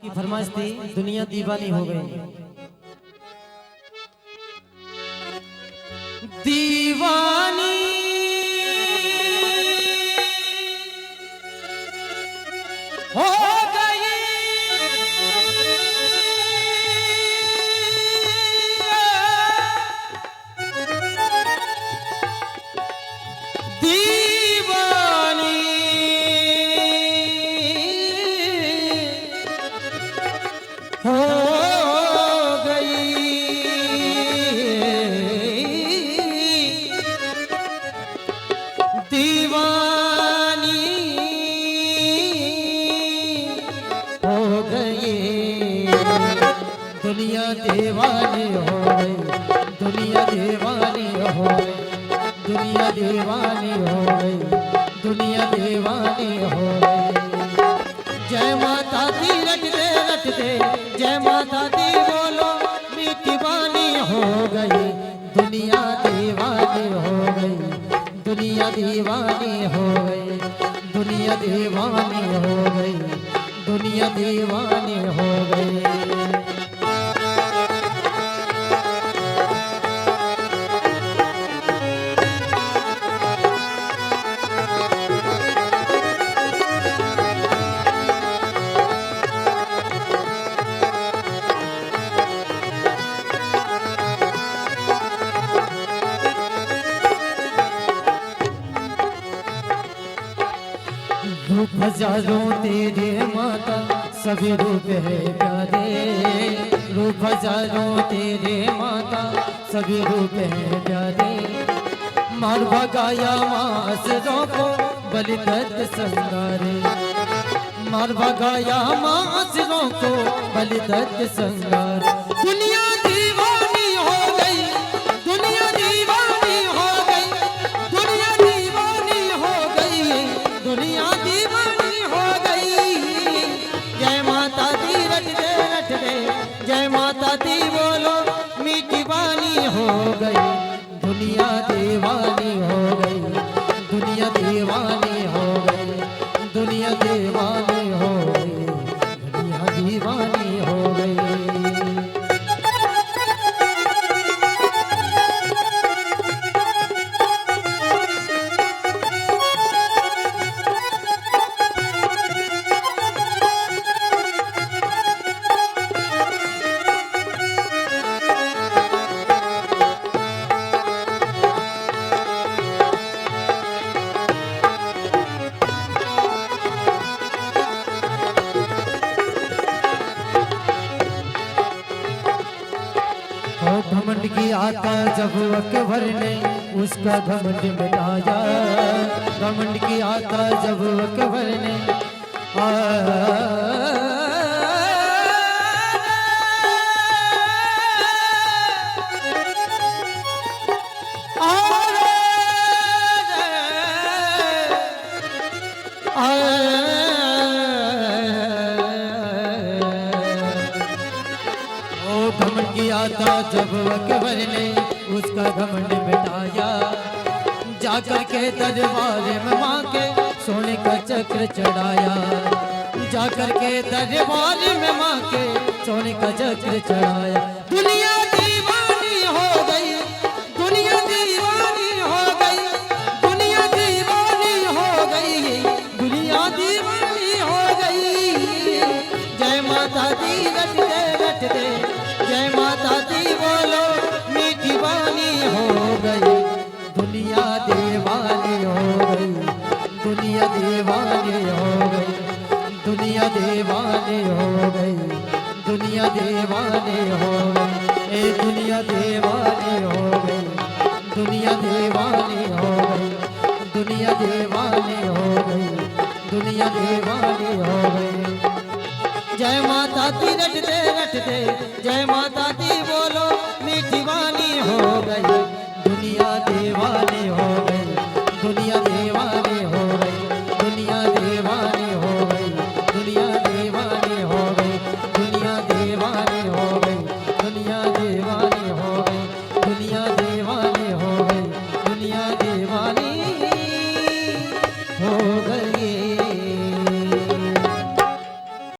आपकी फरमाइश थी दुनिया दीवानी हो गई। दीवानी हो गई दीवानी हो गई दीवानी हो गई दुनिया दीवानी हो गई दुनिया दीवानी हो गई दुनिया दीवानी हो गई दुनिया दीवानी हो गई। जय माता दी रटते जय माता दी बोलो मीठी बानी हो गई दुनिया दीवानी हो गई दुनिया दीवानी हो गई दुनिया दीवानी हो गई दुनिया दीवानी हो गई। रूप हजारों तेरे माता सभी रूप है प्यारे रूप हजारों तेरे माता सभी रूप है प्यारे मार भगाया मासरों को बलिदत्त संगारे मार भगाया मासरों को बलिदत्त संगारे। दुनिया दीवानी हो गई दुनिया दीवानी हो गई दुनिया दीवानी हो गई दुनिया दीवानी हो गई। जय माता दी रटते जय माता दी बोलो मीठी बानी हो गई दुनिया दीवानी हो गई दुनिया दीवानी हो गई दुनिया दीवानी हो गई दुनिया दीवानी हो गई। घमंड की आता जब अकबर ने उसका घमंड मिटाया घमंड की आता जब अकबर ने घमंड किया था जब अकबर ने उसका घमंड मिटाया जाकर के दरबार में मां के सोने का चक्र चढ़ाया जाकर के दरबार में मां के सोने का चक्र चढ़ाया। दुनिया दीवानी हो गई दुनिया दीवानी हो गई दुनिया दीवानी हो गई दुनिया दीवानी हो गई। जय माता दी रटते जय माता दी बोलो मीठी बानी हो गई दुनिया दीवानी हो गई दुनिया दीवानी हो गई दुनिया दीवानी हो गई दुनिया दीवानी हो गई ए दुनिया दीवानी हो गई दुनिया दीवानी हो गई दुनिया दीवानी हो गई दुनिया दीवानी हो गई। जय माता दी रटते जय माता दी बोलो मीठी बानी हो गई दुनिया दीवानी हो